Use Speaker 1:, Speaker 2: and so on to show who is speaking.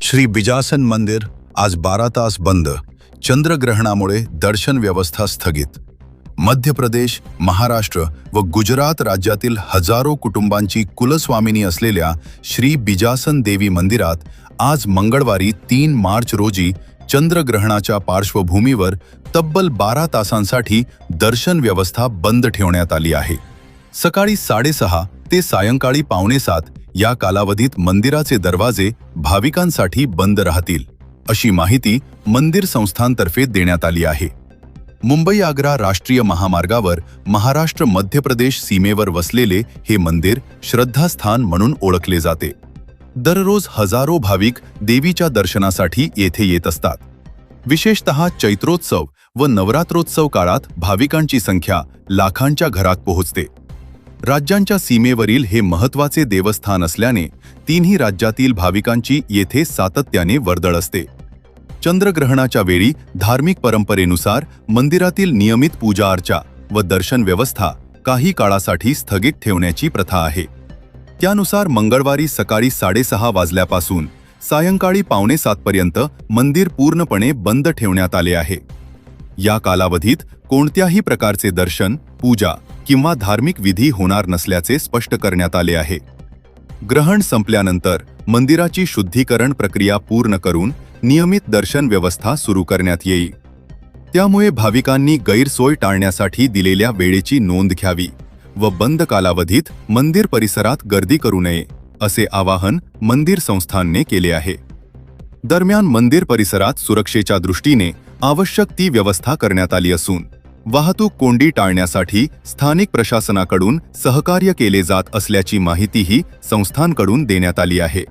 Speaker 1: श्री बिजासन मंदिर आज 12 तास बंद. चंद्रग्रहणामुळे दर्शन व्यवस्था स्थगित. मध्य प्रदेश, महाराष्ट्र व गुजरात राज्यातील हजारो कुटुंबांची कुलस्वामिनी असलेल्या श्री बिजासन देवी मंदिरात आज मंगळवारी 3 मार्च रोजी चंद्रग्रहणाच्या पार्श्वभूमीवर तब्बल 12 तासांसाठी दर्शन व्यवस्था बंद ठेवण्यात आली आहे. सकाळी 6:30 ते सायंकाळी 6:45 या कालावधीत मंदिराचे दरवाजे भाविकांसाठी बंद राहतील, अशी माहिती मंदिर संस्थांतर्फे देण्यात आली आहे. मुंबई-आग्रा राष्ट्रीय महामार्गावर महाराष्ट्र मध्य प्रदेश सीमेवर वसलेले हे मंदिर श्रद्धास्थान म्हणून ओळखले जाते. दररोज हजारो भाविक देवीच्या दर्शनासाठी येथे येत असतात. विशेषतः चैत्रोत्सव व नवरात्रोत्सव काळात भाविकांची संख्या लाखांच्या घरात पोहोचते. राज्यांच्या सीमेवरील हे महत्त्वाचे देवस्थान असल्याने तिन्ही राज्यातील भाविकांची येथे सातत्याने वर्दळ असते. चंद्रग्रहणाच्या वेळी धार्मिक परंपरेनुसार मंदिरातील नियमित पूजा अर्चा व दर्शन व्यवस्था काही काळासाठी स्थगित ठेवण्याची प्रथा आहे. त्यानुसार मंगळवारी सकाळी 6:30 वाजल्यापासून सायंकाळी 6:45 पर्यंत मंदिर पूर्णपणे बंद ठेवण्यात आले आहे. या कालावधीत कोणत्याही प्रकारचे दर्शन, पूजा किंवा धार्मिक विधी होणार नसल्याचे स्पष्ट करण्यात आले आहे. ग्रहण संपल्यानंतर मंदिराची शुद्धीकरण प्रक्रिया पूर्ण करून नियमित दर्शन व्यवस्था सुरू करण्यात येईल. त्यामुळे भाविकांनी गैरसोय टाळण्यासाठी दिलेल्या वेळेची नोंद घ्यावी व बंद कालावधीत मंदिर परिसरात गर्दी करू नये, असे आवाहन मंदिर संस्थानने केले आहे. दरम्यान मंदिर परिसरात सुरक्षेच्या दृष्टीने आवश्यक ती व्यवस्था करण्यात आली असून वाहतूक कोंडी टाळण्यासाठी स्थानिक प्रशासनाकडून सहकार्य केले जात असल्याची माहितीही संस्थांकडून देण्यात आली आहे.